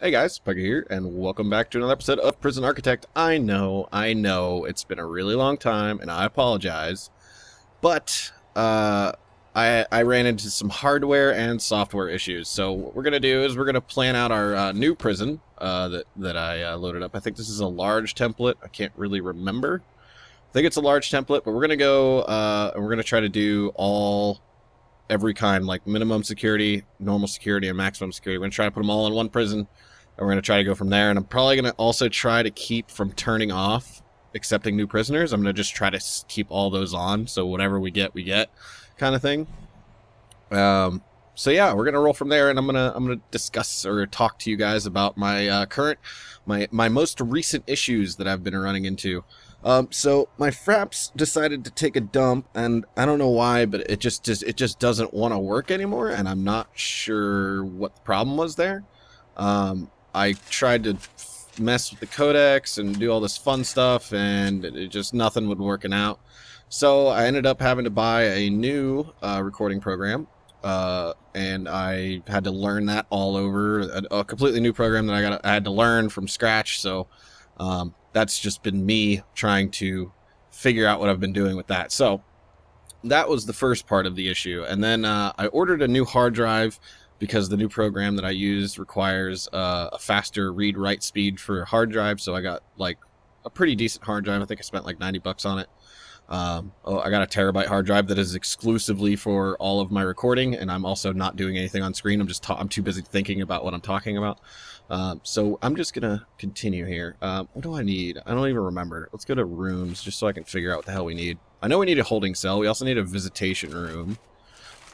Hey guys, Pyker here, and welcome back to another episode of Prison Architect. I know, it's been a really long time, and I apologize, but I ran into some hardware and software issues. So what we're gonna do is we're gonna plan out our new prison that I loaded up. I think this is a large template. I can't really remember. I think it's a large template, but we're gonna go and we're gonna try to do every kind, like minimum security, normal security, and maximum security. We're gonna try to put them all in one prison. And we're going to try to go from there. And I'm probably going to also try to keep from turning off accepting new prisoners. I'm going to just try to keep all those on. So whatever we get kind of thing. So yeah, we're going to roll from there. And I'm going to discuss or talk to you guys about my my most recent issues that I've been running into. So my Fraps decided to take a dump, and I don't know why, but it just doesn't want to work anymore. And I'm not sure what the problem was there. I tried to mess with the codecs and do all this fun stuff, and it just nothing would working out. So I ended up having to buy a new recording program, and I had to learn that all over, a completely new program that I had to learn from scratch. So that's just been me trying to figure out what I've been doing with that. So that was the first part of the issue, and then I ordered a new hard drive, because the new program that I used requires a faster read-write speed for hard drive. So I got like a pretty decent hard drive. I think I spent like $90 on it. I got a terabyte hard drive that is exclusively for all of my recording, and I'm also not doing anything on screen. I'm too busy thinking about what I'm talking about. So I'm just gonna continue here. What do I need? I don't even remember. Let's go to rooms just so I can figure out what the hell we need. I know we need a holding cell. We also need a visitation room,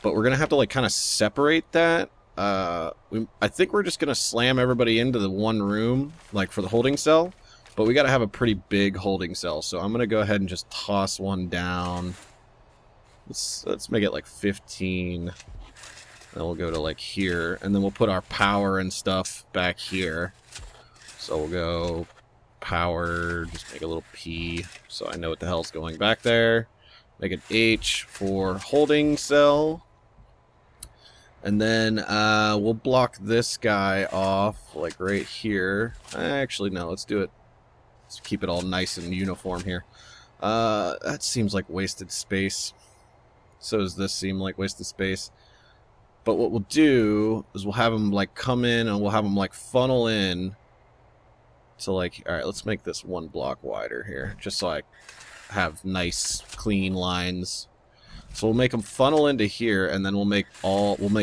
but we're gonna have to like kind of separate that. I think we're just gonna slam everybody into the one room, like for the holding cell, but we gotta have a pretty big holding cell. So I'm gonna go ahead and just toss one down. Let's make it like 15. Then we'll go to like here, and then we'll put our power and stuff back here. So we'll go power, just make a little P, so I know what the hell's going back there. Make an H for holding cell. And then we'll block this guy off, like right here. Actually, no, let's do it. Let's keep it all nice and uniform here. That seems like wasted space. So does this seem like wasted space. But what we'll do is we'll have them like come in, and we'll have them like funnel in to like, all right, let's make this one block wider here, just so I have nice, clean lines. So we'll make them funnel into here, and then we'll make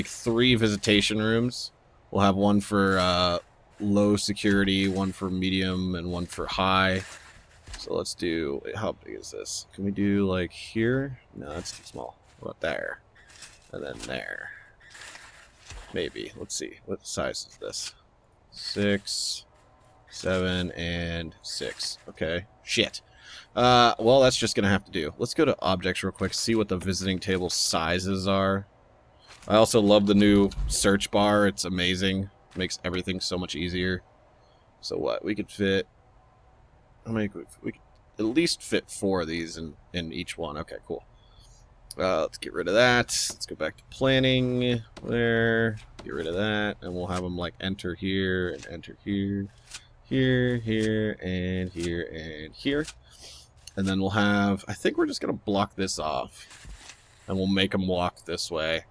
3 visitation rooms. We'll have one for low security, one for medium, and one for high. So let's do, how big is this? Can we do like here? No, that's too small. What about there? And then there. Maybe. Let's see. What size is this? 6, 7, and 6. Okay. Shit. Well, that's just gonna have to do. Let's go to objects real quick, see what the visiting table sizes are. I also love the new search bar. It's amazing. It makes everything so much easier. So what? We could fit... we could at least fit 4 of these in each one. Okay, cool. Let's get rid of that. Let's go back to planning. There. Get rid of that. And we'll have them, like, enter here and enter here. Here, here, and here, and here. And then we'll have, I think we're just going to block this off. And we'll make them walk this way.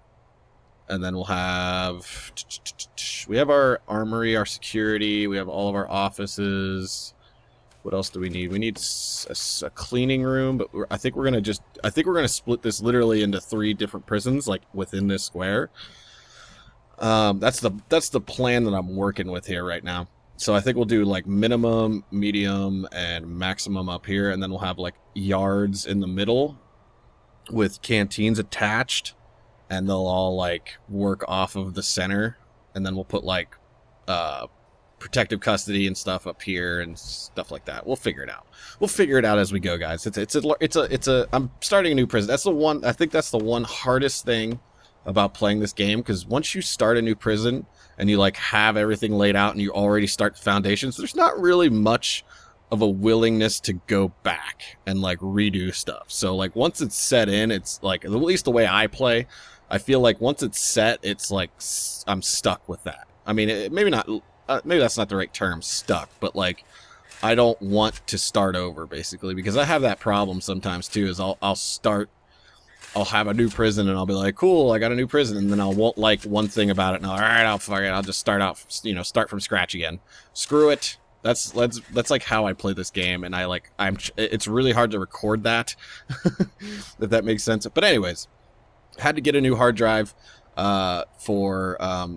And then we'll have, we have our armory, our security, we have all of our offices. What else do we need? We need a cleaning room, but I think we're going to split this literally into 3 different prisons, like within this square. That's the plan that I'm working with here right now. So I think we'll do like minimum, medium, and maximum up here, and then we'll have like yards in the middle with canteens attached, and they'll all like work off of the center, and then we'll put like protective custody and stuff up here and stuff like that. We'll figure it out. We'll figure it out as we go, guys. I'm starting a new prison. That's the one. I think that's the one hardest thing about playing this game, because once you start a new prison and you like have everything laid out and you already start the foundations, there's not really much of a willingness to go back and like redo stuff. So like once it's set in, it's like, at least the way I play, I feel like once it's set, it's like I'm stuck with that. I mean, maybe not maybe that's not the right term, stuck, but like I don't want to start over basically, because I have that problem sometimes too. Is I'll have a new prison and I'll be like, cool, I got a new prison, and then I won't like one thing about it, and all right, I'll just start out, start from scratch again. Screw it. That's like how I play this game, and it's really hard to record that, if that makes sense. But anyways, had to get a new hard drive for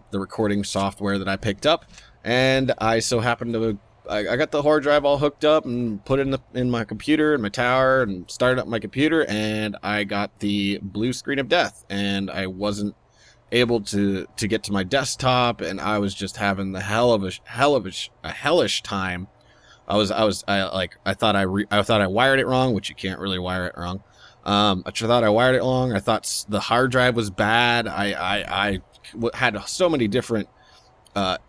the recording software that I picked up, and I so happened to I got the hard drive all hooked up and put it in my computer in my tower and started up my computer, and I got the blue screen of death, and I wasn't able to get to my desktop, and I was just having the hellish time. I thought I wired it wrong, which you can't really wire it wrong. I thought I wired it wrong. I thought the hard drive was bad. I had so many different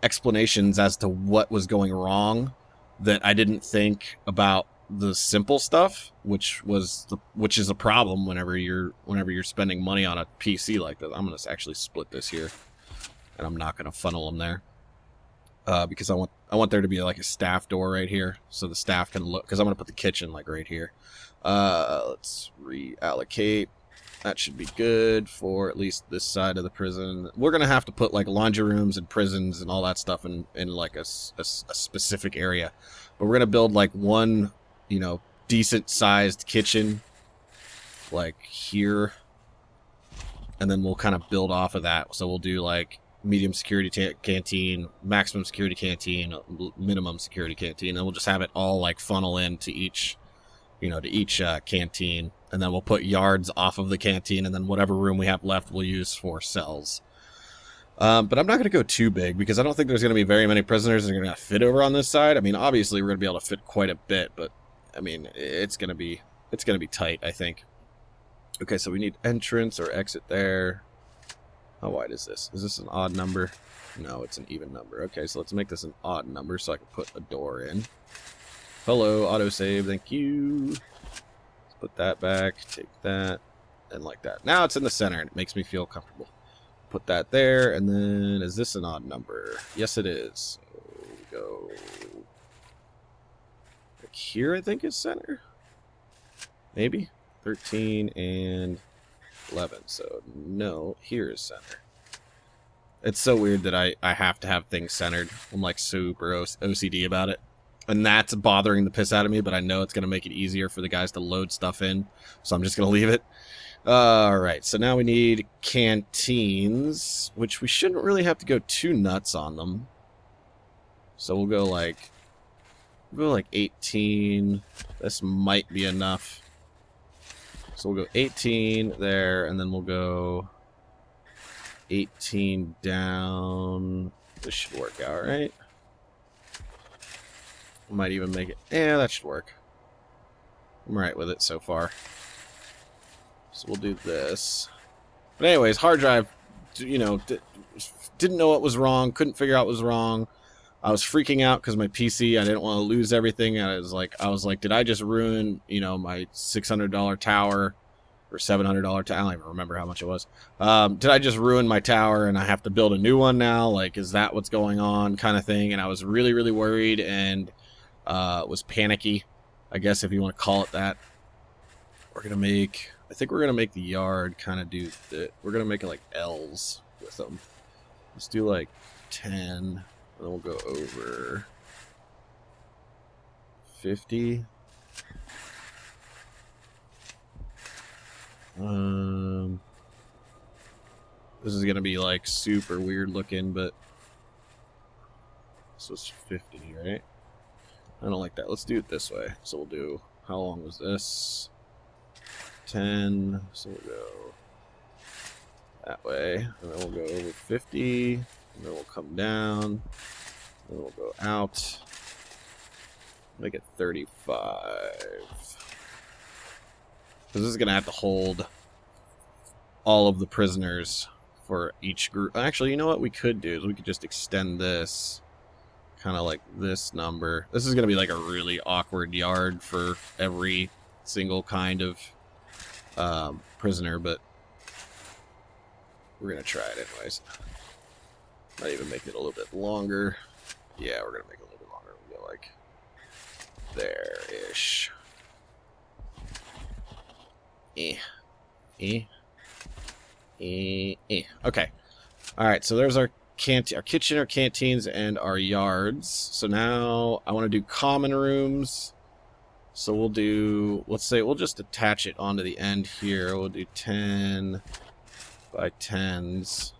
explanations as to what was going wrong that I didn't think about the simple stuff, which is a problem whenever you're spending money on a PC like this. I'm gonna actually split this here, and I'm not gonna funnel them there because I want there to be like a staff door right here, so the staff can look. Because I'm gonna put the kitchen like right here. Let's reallocate. That should be good for at least this side of the prison. We're going to have to put like laundry rooms and prisons and all that stuff in like a specific area. But we're going to build like one, decent sized kitchen like here. And then we'll kind of build off of that. So we'll do like medium security canteen, maximum security canteen, minimum security canteen. And we'll just have it all like funnel into each, canteen. And then we'll put yards off of the canteen, and then whatever room we have left we'll use for cells. But I'm not going to go too big, because I don't think there's going to be very many prisoners that are going to fit over on this side. I mean, obviously we're going to be able to fit quite a bit, but I mean, it's going to be tight, I think. Okay, so we need entrance or exit there. How wide is this? Is this an odd number? No, it's an even number. Okay, so let's make this an odd number so I can put a door in. Hello, autosave, thank you. Put that back, take that, and like that. Now it's in the center, and it makes me feel comfortable. Put that there, and then, is this an odd number? Yes, it is. So we go like here, I think is center. Maybe? 13 and 11. So, no, here is center. It's so weird that I have to have things centered. I'm like super OCD about it. And that's bothering the piss out of me, but I know it's going to make it easier for the guys to load stuff in. So I'm just going to leave it. Alright, so now we need canteens, which we shouldn't really have to go too nuts on them. So we'll go like 18. This might be enough. So we'll go 18 there, and then we'll go 18 down. This should work out, right? Might even make it. Yeah, that should work. I'm right with it so far. So we'll do this. But anyways, hard drive, didn't know what was wrong. Couldn't figure out what was wrong. I was freaking out because my PC, I didn't want to lose everything. I was like, did I just ruin, my $600 tower or $700 tower? I don't even remember how much it was. Did I just ruin my tower and I have to build a new one now? Like, is that what's going on, kind of thing? And I was really, really worried and was panicky, I guess, if you want to call it that. I think we're gonna make the yard kind of do that. We're gonna make it like L's with them. Let's do like 10, and then we'll go over 50. This is gonna be like super weird looking, but this was 50, right? I don't like that. Let's do it this way. So we'll do, how long was this? 10. So we'll go that way. And then we'll go over 50. And then we'll come down. And then we'll go out. Make it 35. Because this is going to have to hold all of the prisoners for each group. Actually, you know what we could do is we could just extend this kind of like this number. This is going to be like a really awkward yard for every single kind of prisoner, but we're going to try it anyways. Might even make it a little bit longer. Yeah, we're gonna make it a little bit longer. We'll go like there-ish. Okay. Alright, so there's our kitchen, our canteens, and our yards. So now I want to do common rooms. So we'll do, let's say, we'll just attach it onto the end here. We'll do 10 by 10s.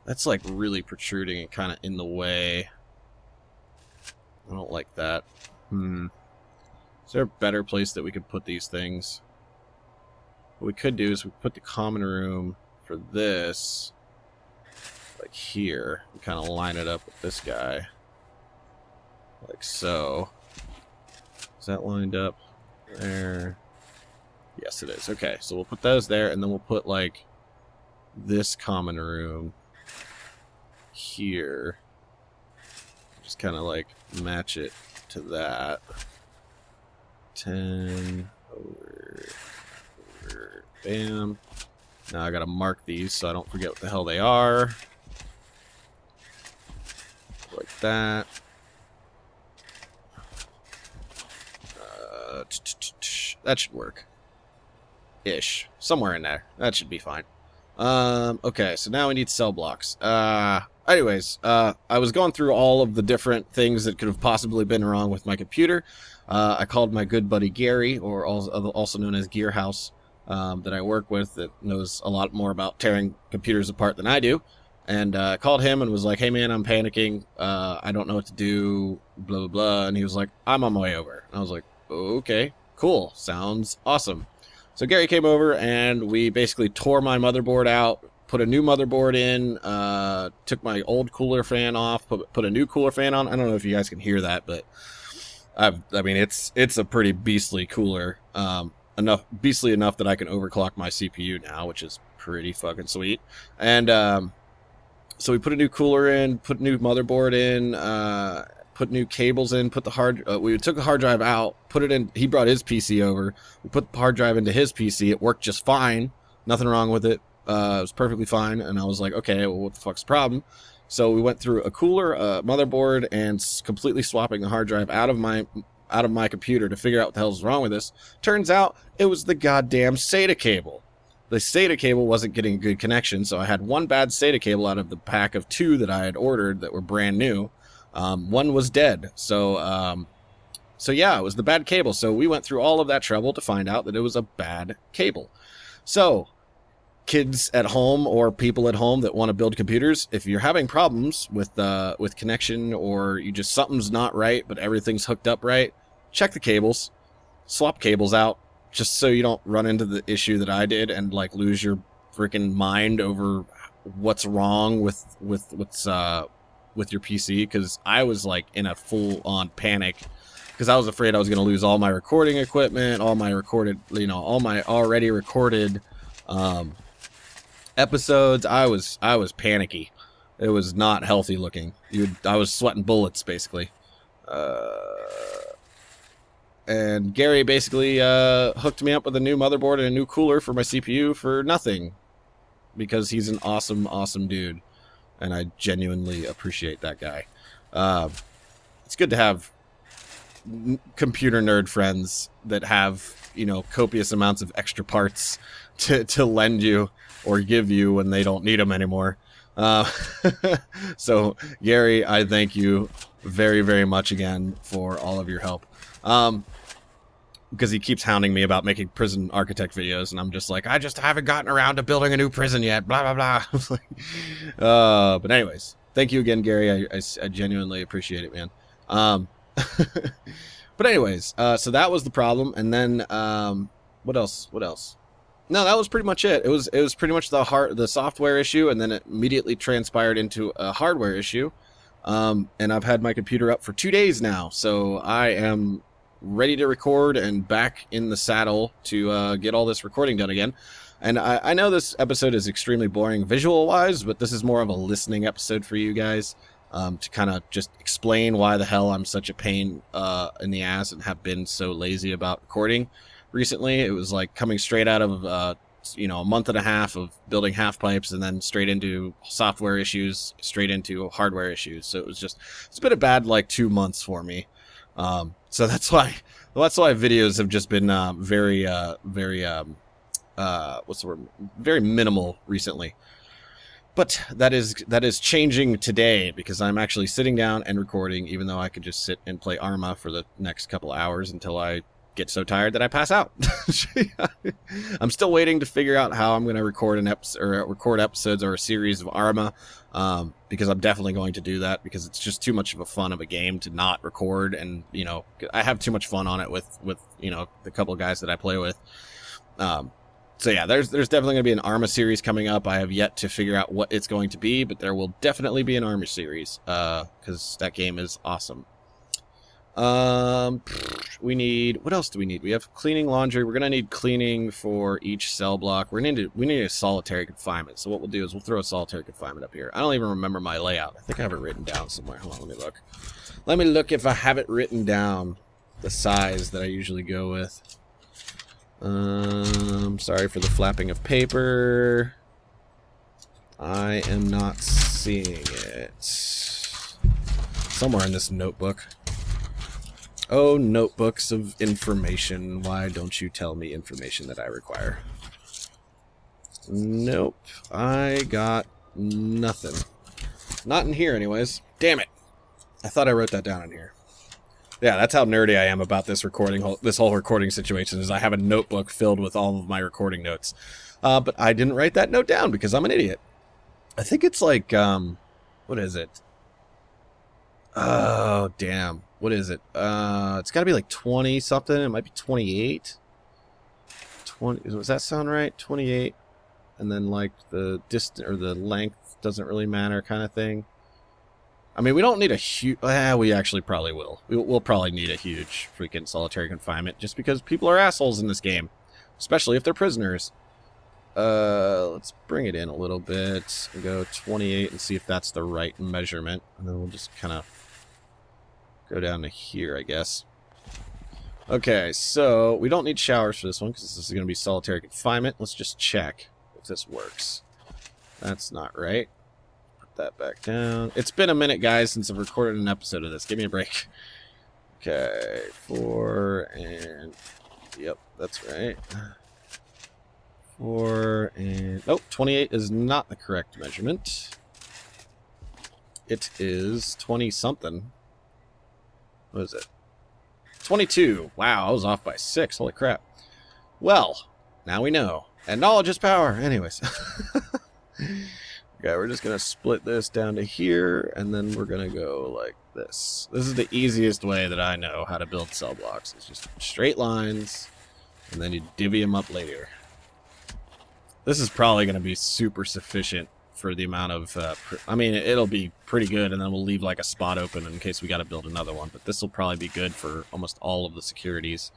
That's like really protruding and kind of in the way. I don't like that. Is there a better place that we could put these things? What we could do is we put the common room for this like here. We kind of line it up with this guy. Like so. Is that lined up there? Yes, it is. Okay, so we'll put those there, and then we'll put like this common room here. Just kind of like match it to that. 10 over, bam. Now I gotta mark these so I don't forget what the hell they are. Like that. That should work. Ish. Somewhere in there. That should be fine. Okay, so now we need cell blocks. Anyways, I was going through all of the different things that could have possibly been wrong with my computer. I called my good buddy Gary, or also known as Gearhouse, that I work with, that knows a lot more about tearing computers apart than I do. And I called him and was like, hey man, I'm panicking. I don't know what to do, blah, blah, blah. And he was like, I'm on my way over. And I was like, okay, cool. Sounds awesome. So Gary came over and we basically tore my motherboard out, put a new motherboard in, took my old cooler fan off, put a new cooler fan on. I don't know if you guys can hear that, but I mean, it's a pretty beastly cooler. Beastly enough that I can overclock my CPU now, which is pretty fucking sweet. And so we put a new cooler in, put a new motherboard in, put new cables in, put the we took the hard drive out, put it in. He brought his PC over. We put the hard drive into his PC. It worked just fine. Nothing wrong with it. It was perfectly fine. And I was like, okay, well, what the fuck's the problem? So we went through a cooler, motherboard, and completely swapping the hard drive out of my computer to figure out what the hell's wrong with this. Turns out it was the goddamn SATA cable. The SATA cable wasn't getting a good connection, so I had one bad SATA cable out of the pack of 2 that I had ordered that were brand new. One was dead, so yeah, it was the bad cable. So we went through all of that trouble to find out that it was a bad cable. So, kids at home or people at home that want to build computers, if you're having problems with connection, or you just something's not right but everything's hooked up right, check the cables, swap cables out, just so you don't run into the issue that I did and like lose your freaking mind over what's wrong with your PC, because I was like in a full-on panic because I was afraid I was going to lose all my recording equipment, all my already recorded episodes. I was panicky. It was not healthy looking. I was sweating bullets basically. And Gary basically hooked me up with a new motherboard and a new cooler for my CPU for nothing, because he's an awesome dude. And I genuinely appreciate that guy. It's good to have computer nerd friends that have, copious amounts of extra parts to lend you or give you when they don't need them anymore. So, Gary, I thank you very, very much again for all of your help. Because he keeps hounding me about making prison architect videos, and I'm just like, I just haven't gotten around to building a new prison yet, blah, blah, blah. But anyways, thank you again, Gary. I genuinely appreciate it, man. But anyways, so that was the problem, and then, what else? No, that was pretty much it. It was pretty much the software issue, and then it immediately transpired into a hardware issue. And I've had my computer up for 2 days now, so I am ready to record and back in the saddle to get all this recording done again. And I know this episode is extremely boring visual-wise, but this is more of a listening episode for you guys, to kind of just explain why the hell I'm such a pain in the ass and have been so lazy about recording recently. It was like coming straight out of you know, a month and a half of building half pipes and then straight into software issues, straight into hardware issues. So it's been a bad like 2 months for me. So that's why videos have just been very what's the word? Very minimal recently. But that is changing today because I'm actually sitting down and recording, even though I could just sit and play Arma for the next couple of hours until I get so tired that I pass out. I'm still waiting to figure out how I'm going to record record episodes or a series of Arma, because I'm definitely going to do that because it's just too much of a fun of a game to not record, and you know I have too much fun on it with you know the couple of guys that I play with. So yeah, there's definitely going to be an Arma series coming up. I have yet to figure out what it's going to be, but there will definitely be an Arma series because that game is awesome. We need, what else do we need? We have cleaning, laundry. We're going to need cleaning for each cell block. We need a solitary confinement. So what we'll do is we'll throw a solitary confinement up here. I don't even remember my layout. I think I have it written down somewhere. Hold on, let me look. Let me look if I have it written down, the size that I usually go with. Sorry for the flapping of paper. I am not seeing it. Somewhere in this notebook. Oh, notebooks of information. Why don't you tell me information that I require? Nope. I got nothing. Not in here anyways. Damn it. I thought I wrote that down in here. Yeah, that's how nerdy I am about this whole recording situation, is I have a notebook filled with all of my recording notes. But I didn't write that note down because I'm an idiot. I think it's like, what is it? Oh, damn. What is it? It's got to be like 20 something. It might be 28. 20. Does that sound right? 28. And then like the distance or the length doesn't really matter kind of thing. I mean, we don't need a huge... we actually probably will. We'll probably need a huge freaking solitary confinement just because people are assholes in this game. Especially if they're prisoners. Let's bring it in a little bit and go 28 and see if that's the right measurement. And then we'll just kind of go down to here, I guess. Okay, so we don't need showers for this one because this is going to be solitary confinement. Let's just check if this works. That's not right. That back down. It's been a minute, guys, since I've recorded an episode of this. Give me a break. Okay, 4 and... Yep, that's right. 4 and... Nope, 28 is not the correct measurement. It is 20-something. What is it? 22. Wow, I was off by 6. Holy crap. Well, now we know. And knowledge is power. Anyways. Okay, we're just going to split this down to here, and then we're going to go like this. This is the easiest way that I know how to build cell blocks. It's just straight lines, and then you divvy them up later. This is probably going to be super sufficient for the amount of... I mean, it'll be pretty good, and then we'll leave like a spot open in case we got to build another one. But this will probably be good for almost all of the securities.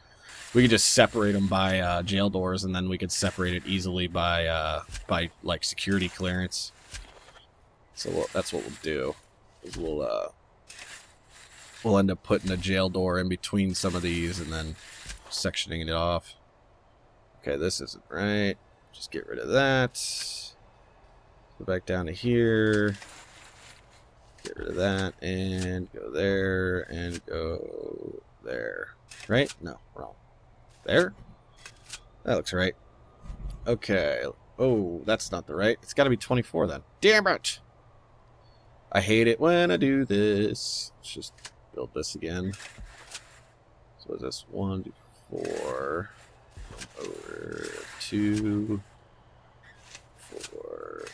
We could just separate them by jail doors, and then we could separate it easily by like security clearance. So that's what we'll do. Is we'll end up putting a jail door in between some of these, and then sectioning it off. Okay, this isn't right. Just get rid of that. Go back down to here. Get rid of that, and go there, and go there. Right? No, wrong. There? That looks right. Okay. Oh, that's not the right. It's got to be 24 then. Damn it! I hate it when I do this. Let's just build this again. So is this 1, 2, 4, over 2, 4.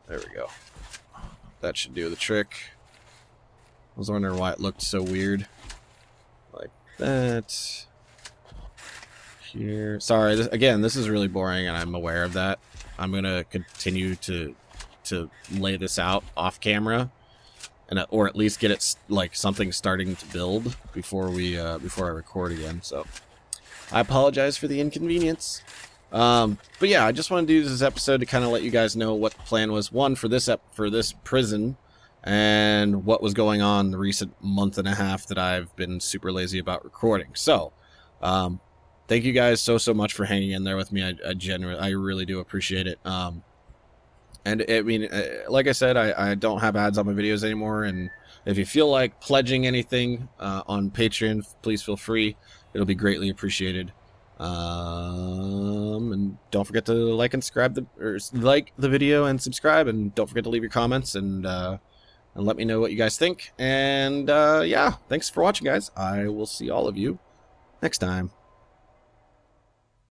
There we go. That should do the trick. I was wondering why it looked so weird. Like that. Here. Sorry, this is really boring, and I'm aware of that. I'm going to continue to lay this out off camera, and or at least get it like something starting to build before I record again. So I apologize for the inconvenience. But yeah, I just wanted to do this episode to kind of let you guys know what the plan was. One, for this prison, and what was going on the recent month and a half that I've been super lazy about recording. So thank you guys so much for hanging in there with me. I genuinely, I really do appreciate it. And I mean, like I said, I don't have ads on my videos anymore. And if you feel like pledging anything on Patreon, please feel free. It'll be greatly appreciated. And don't forget to like and subscribe like the video and subscribe, and don't forget to leave your comments and let me know what you guys think. And yeah, thanks for watching, guys. I will see all of you next time.